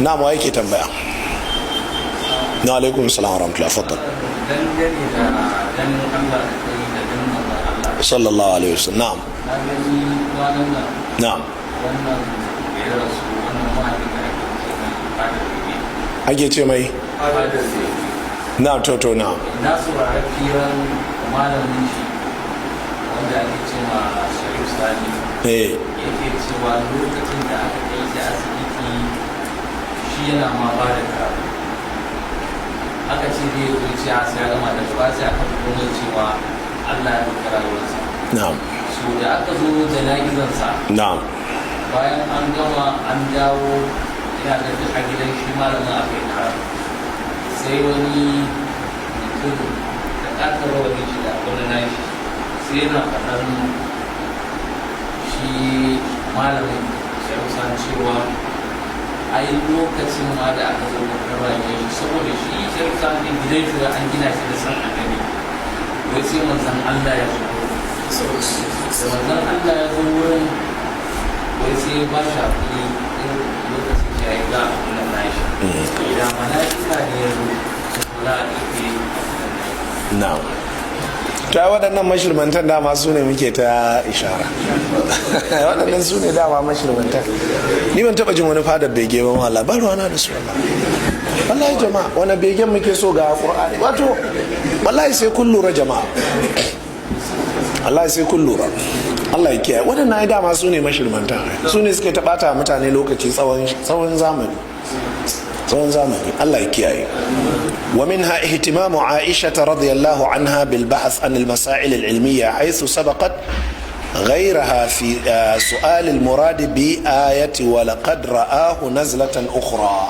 na ma yake tambaya. Na alaikum salam wa rahmatullahi faddal. Sallallahu alaihi wasallam. Na'am. Ake ce mai? Na toto na. Na saurari kiran malamin shi wanda ake ce ma Sharif Sani. Yake cewa lokacin da aka kai shi asibiti shi yana ma ba da karatu. Aka ce zai zo ce a sai gama da shi sai aka fito cewa Allah ya ɗauki rayuwarsa. Na'am. So da aka zo jana'izarsa. Na'am. Bayan an gama an dawo ina da a gidan shi malamin aka yi karatu. Sai wani mutum da ƙarƙar wani shi da wani nashi sai yana faɗar shi malamin sharusan cewa a yi lokacin ma da aka zo da rayuwar shi saboda shi sharusan ɗin gidan shi an gina shi da san annabi wai sai manzan Allah ya zo da manzan Allah ya zo wurin wai sai ba shi haƙuri lokacin shi ya yi ga abin nashi da mala'ika ne ya zo kula a ɗauke Na'am. Ta waɗannan mashirmantan dama su ne muke ta ishara. Waɗannan su ne dama mashirmantan. Ni ban taɓa jin wani fadar bege ba wala ba ruwana da su wallahi jama'a wani begen muke so ga Qur'ani wato wallahi sai kun lura jama'a. Wallahi sai kun lura. Allah ya kiyaye waɗannan ai dama su ne mashirmantan. Su ne suke taɓata mutane lokaci tsawon zamani. الله يكياي ومنها اهتمام عائشة رضي الله عنها بالبحث عن المسائل العلمية حيث سبقت غيرها في سؤال المراد بآية ولقد رآه نزلة أخرى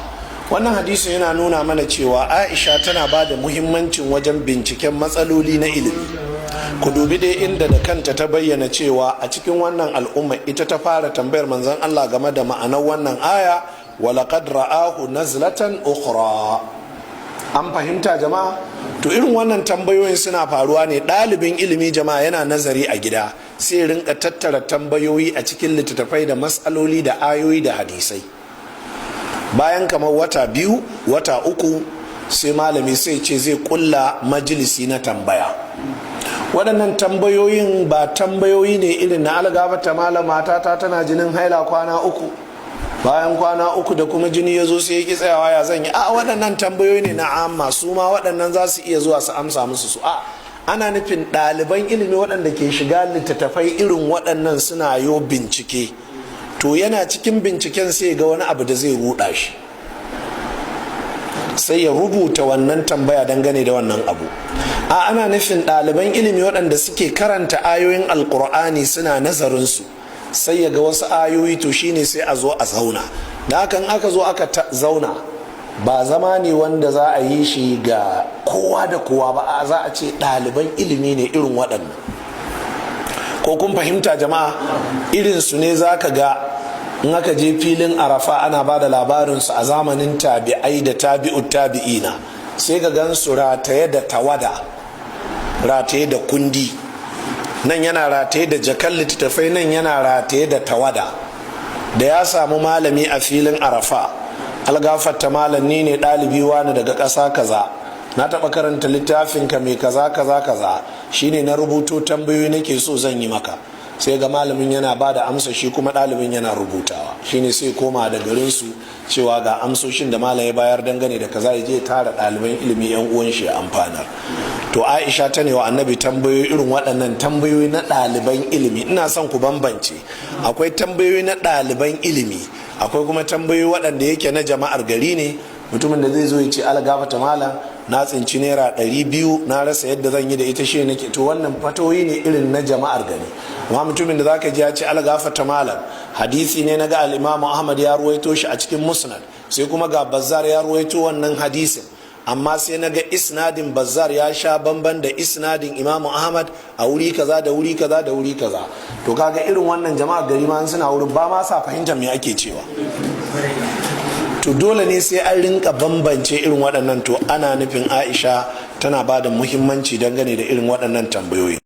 wannan hadisi yana nuna mana cewa Aisha tana ba da muhimmancin wajen binciken matsaloli na ilimi ku dubi dai inda da kanta ta bayyana cewa a cikin wannan al'umma ita ta fara tambayar manzon Allah game da ma'anar wannan aya walaqad ra'ahu nazlatan ukhra an fahimta jama'a to irin wannan tambayoyin suna faruwa ne ɗalibin ilimi jama'a yana nazari a gida sai rinka tattara tambayoyi a cikin littattafai da matsaloli da ayoyi da hadisai bayan kamar wata biyu wata uku sai malami sai ce zai kulla majalisi na tambaya waɗannan tambayoyin ba tambayoyi ne irin na algabata malama ta tana jinin haila kwana uku bayan kwana uku da kuma jini ya zo sai ya ki tsayawa ya zan yi a waɗannan tambayoyi ne na amma su ma waɗannan za su iya zuwa su amsa musu su ana nufin ɗaliban ilimi waɗanda ke shiga littattafai irin waɗannan suna yo bincike to yana cikin binciken sai ga wani abu da zai ruɗa shi sai ya rubuta wannan tambaya dangane da wannan abu ana nufin ɗaliban ilimi waɗanda suke karanta ayoyin alkur'ani suna nazarinsu sai ya ga wasu ayoyi to shine sai a zo a zauna da hakan aka zo aka zauna ba zama ne wanda za a yi shi ga kowa da kowa ba za a ce ɗaliban ilimi ne irin waɗannan ko kun fahimta jama'a irinsu ne za ka ga in aka je filin arafa ana ba da labarinsu a zamanin tabi'ai da tabi'ut tabi'ina sai ka gan su rataye da tawada rataye da kundi nan yana rataye da jakan littattafai nan yana rataye da tawada da ya samu malami a filin arafa algafarta malami ne ɗalibi wani daga ƙasa kaza na taɓa karanta littafinka mai kaza kaza kaza shine na rubuto tambayoyi nake so zan yi maka sai ga malamin yana ba da amsa shi kuma ɗalibin yana rubutawa shine sai koma da garinsu cewa ga amsoshin da malam ya bayar dangane da kaza ya je tara ɗaliban ilimi yan uwan shi ya amfanar to Aisha ta ne wa annabi tambayoyi irin waɗannan tambayoyi na ɗaliban ilimi ina son ku bambance akwai tambayoyi na ɗaliban ilimi akwai kuma tambayoyi waɗanda yake na jama'ar gari ne mutumin da zai zo ya ce algafata malam na tsinci naira 200 na rasa yadda zan yi da ita shi nake to wannan fatoyi ne irin na jama'ar gari amma mutumin da zaka ji ya ce algafata malam hadisi ne naga al-Imam Ahmad ya ruwaito shi a cikin Musnad sai kuma ga Bazzar ya ruwaito wannan hadisin amma sai naga isnadin Bazzar ya sha bamban da isnadin Imam Ahmad a wuri kaza da wuri kaza da wuri kaza to kaga irin wannan jama'ar gari ma suna wurin ba ma sa fahimtar me ake cewa to dole ne sai an rinka bambance irin waɗannan to ana nufin Aisha tana ba da muhimmanci dangane da irin waɗannan tambayoyi